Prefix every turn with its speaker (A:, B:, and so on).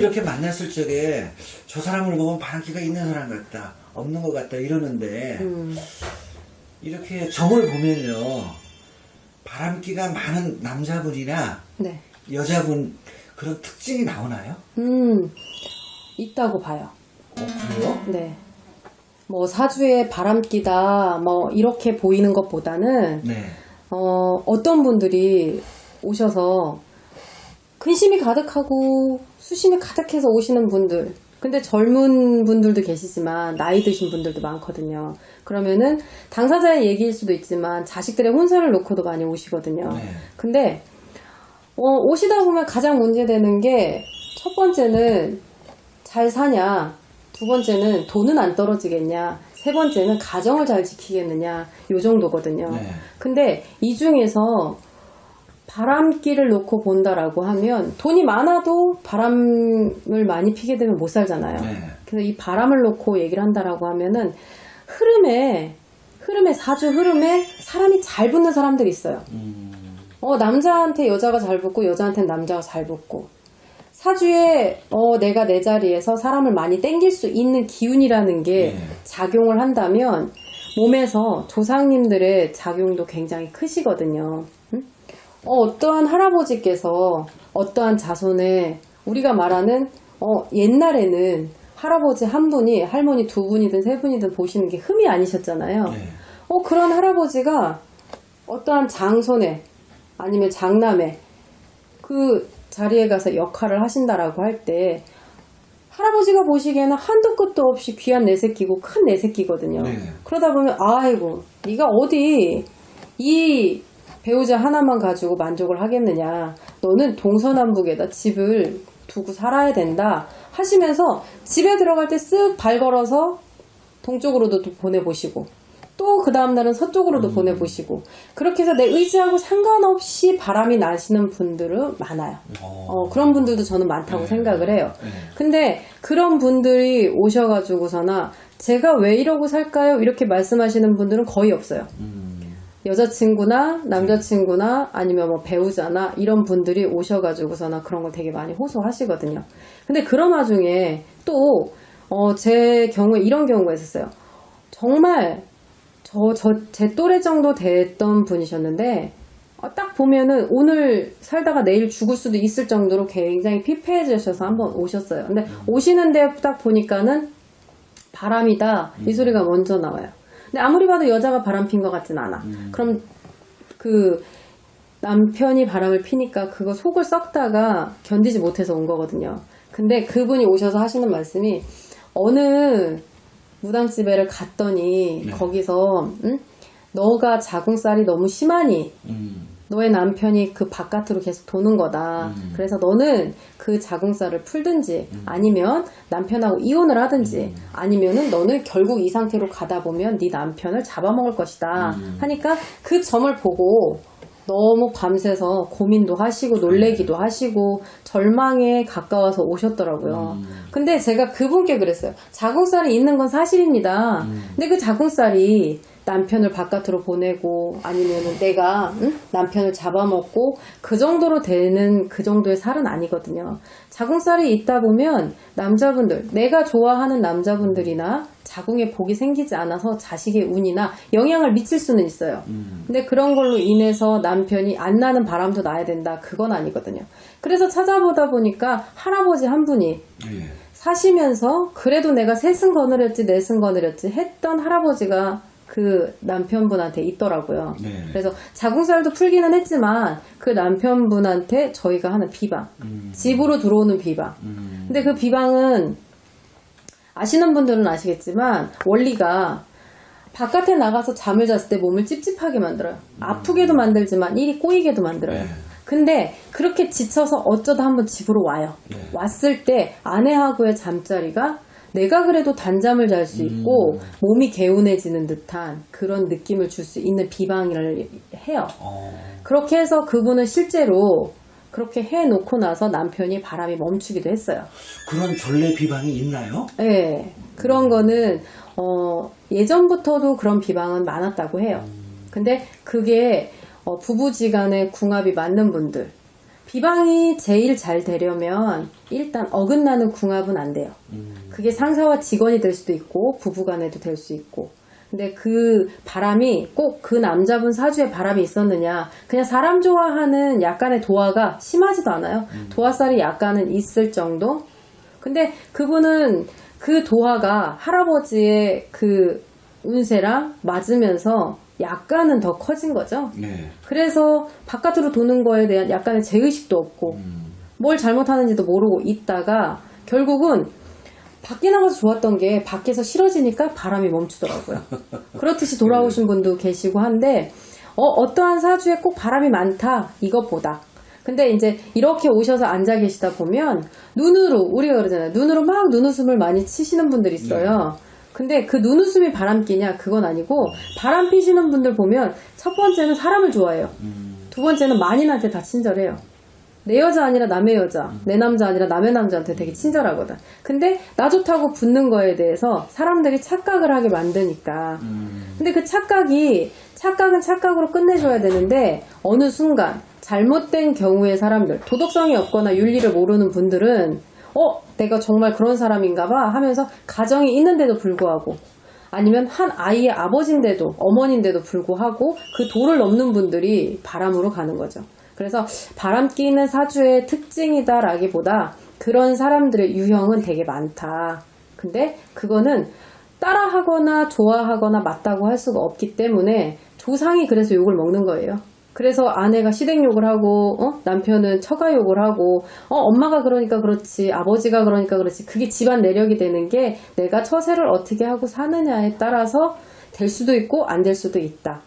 A: 이렇게 만났을 적에 저 사람을 보면 바람기가 있는 사람 같다, 없는 것 같다 이러는데 이렇게 점을 보면요, 바람기가 많은 남자분이나
B: 네.
A: 여자분 그런 특징이 나오나요?
B: 있다고 봐요.
A: 그래요?
B: 네. 뭐 사주에 바람기다 뭐 이렇게 보이는 것보다는
A: 네.
B: 어떤 분들이 오셔서 근심이 가득하고 수심이 가득해서 오시는 분들, 근데 젊은 분들도 계시지만 나이 드신 분들도 많거든요. 그러면은 당사자의 얘기일 수도 있지만 자식들의 혼선을 놓고도 많이 오시거든요.
A: 네.
B: 근데 오시다 보면 가장 문제되는 게 첫 번째는 잘 사냐, 두 번째는 돈은 안 떨어지겠냐, 세 번째는 가정을 잘 지키겠느냐, 요 정도거든요.
A: 네.
B: 근데 이 중에서 바람기를 놓고 본다라고 하면 돈이 많아도 바람을 많이 피게 되면 못 살잖아요.
A: 네.
B: 그래서 이 바람을 놓고 얘기를 한다라고 하면은 흐름에 사주 흐름에 사람이 잘 붙는 사람들이 있어요. 남자한테 여자가 잘 붙고 여자한테는 남자가 잘 붙고, 사주에 내가 내 자리에서 사람을 많이 땡길 수 있는 기운이라는 게 작용을 한다면 몸에서 조상님들의 작용도 굉장히 크시거든요. 어떠한 할아버지께서 어떠한 자손에, 우리가 말하는 옛날에는 할아버지 한 분이 할머니 두 분이든 세 분이든 보시는 게 흠이 아니셨잖아요.
A: 네.
B: 그런 할아버지가 어떠한 장손에 아니면 장남에 그 자리에 가서 역할을 하신다라고 할 때 할아버지가 보시기에는 한도 끝도 없이 귀한 내 새끼고 큰 내 새끼거든요.
A: 네.
B: 그러다 보면 아이고 네가 어디 이 배우자 하나만 가지고 만족을 하겠느냐, 너는 동서남북에다 집을 두고 살아야 된다 하시면서 집에 들어갈 때 쓱 발 걸어서 동쪽으로도 보내보시고 또 그 다음날은 서쪽으로도 보내보시고, 그렇게 해서 내 의지하고 상관없이 바람이 나시는 분들은 많아요. 그런 분들도 저는 많다고 생각을 해요. 근데 그런 분들이 오셔가지고서나 제가 왜 이러고 살까요? 이렇게 말씀하시는 분들은 거의 없어요. 여자친구나 남자친구나 아니면 뭐 배우자나 이런 분들이 오셔가지고서나 그런 걸 되게 많이 호소하시거든요. 근데 그런 와중에 또 제 경우에 이런 경우가 있었어요. 정말 제 또래 정도 됐던 분이셨는데 딱 보면은 오늘 살다가 내일 죽을 수도 있을 정도로 굉장히 피폐해지셔서 한번 오셨어요. 근데 오시는데 딱 보니까는 바람이다 이 소리가 먼저 나와요. 근데 아무리 봐도 여자가 바람 핀 것 같진 않아. 그럼 그 남편이 바람을 피니까 그거 속을 썩다가 견디지 못해서 온 거거든요. 근데 그분이 오셔서 하시는 말씀이, 어느 무당집에를 갔더니 거기서 너가 자궁살이 너무 심하니 너의 남편이 그 바깥으로 계속 도는 거다. 그래서 너는 그 자궁살을 풀든지 아니면 남편하고 이혼을 하든지 아니면은 너는 결국 이 상태로 가다 보면 네 남편을 잡아먹을 것이다 하니까 그 점을 보고 너무 밤새서 고민도 하시고 놀래기도 하시고 절망에 가까워서 오셨더라고요. 근데 제가 그분께 그랬어요. 자궁살이 있는 건 사실입니다. 근데 그 자궁살이 남편을 바깥으로 보내고 아니면은 내가 남편을 잡아먹고 그 정도로 되는 그 정도의 살은 아니거든요. 자궁살이 있다 보면 남자분들, 내가 좋아하는 남자분들이나 자궁에 복이 생기지 않아서 자식의 운이나 영향을 미칠 수는 있어요. 근데 그런 걸로 인해서 남편이 안 나는 바람도 나야 된다, 그건 아니거든요. 그래서 찾아보다 보니까 할아버지 한 분이 사시면서 그래도 내가 셋은 거느렸지 넷은 거느렸지 했던 할아버지가 그 남편분한테 있더라고요.
A: 네.
B: 그래서 자궁살도 풀기는 했지만 그 남편분한테 저희가 하는 비방, 집으로 들어오는 비방. 근데 그 비방은 아시는 분들은 아시겠지만 원리가 바깥에 나가서 잠을 잤을 때 몸을 찝찝하게 만들어요. 아프게도 만들지만 일이 꼬이게도 만들어요. 근데 그렇게 지쳐서 어쩌다 한번 집으로 와요. 왔을 때 아내하고의 잠자리가 내가 그래도 단잠을 잘 수 있고 몸이 개운해지는 듯한 그런 느낌을 줄 수 있는 비방을 해요. 그렇게 해서 그분은 실제로 그렇게 해놓고 나서 남편이 바람이 멈추기도 했어요.
A: 그런 전례 비방이 있나요?
B: 네, 그런 거는 예전부터도 그런 비방은 많았다고 해요. 근데 그게 부부지간에 궁합이 맞는 분들, 비방이 제일 잘 되려면 일단 어긋나는 궁합은 안 돼요. 그게 상사와 직원이 될 수도 있고 부부간에도 될 수 있고. 근데 그 바람이 꼭 그 남자분 사주에 바람이 있었느냐, 그냥 사람 좋아하는 약간의 도화가 심하지도 않아요. 도화살이 약간은 있을 정도. 근데 그분은 그 도화가 할아버지의 그 운세랑 맞으면서 약간은 더 커진 거죠.
A: 네.
B: 그래서 바깥으로 도는 거에 대한 약간의 제의식도 없고 뭘 잘못하는지도 모르고 있다가 결국은 밖에 나가서 좋았던 게 밖에서 싫어지니까 바람이 멈추더라고요. 그렇듯이 돌아오신 분도 계시고 한데 어떠한 사주에 꼭 바람이 많다 이것보다, 근데 이제 이렇게 오셔서 앉아 계시다 보면 눈으로, 우리가 그러잖아요, 눈으로 막 눈웃음을 많이 치시는 분들 있어요. 근데 그 눈웃음이 바람기냐 그건 아니고, 바람 피시는 분들 보면 첫 번째는 사람을 좋아해요. 두 번째는 만인한테 다 친절해요. 내 여자 아니라 남의 여자, 내 남자 아니라 남의 남자한테 되게 친절하거든. 근데 나 좋다고 붙는 거에 대해서 사람들이 착각을 하게 만드니까. 근데 그 착각은 착각으로 끝내줘야 되는데, 어느 순간 잘못된 경우의 사람들, 도덕성이 없거나 윤리를 모르는 분들은 내가 정말 그런 사람인가 봐 하면서 가정이 있는데도 불구하고, 아니면 한 아이의 아버지인데도 어머니인데도 불구하고 그 도를 넘는 분들이 바람으로 가는 거죠. 그래서 바람 끼는 사주의 특징이다라기보다 그런 사람들의 유형은 되게 많다. 근데 그거는 따라하거나 좋아하거나 맞다고 할 수가 없기 때문에 조상이 그래서 욕을 먹는 거예요. 그래서 아내가 시댁욕을 하고 남편은 처가욕을 하고 엄마가 그러니까 그렇지, 아버지가 그러니까 그렇지, 그게 집안 내력이 되는 게 내가 처세를 어떻게 하고 사느냐에 따라서 될 수도 있고 안 될 수도 있다.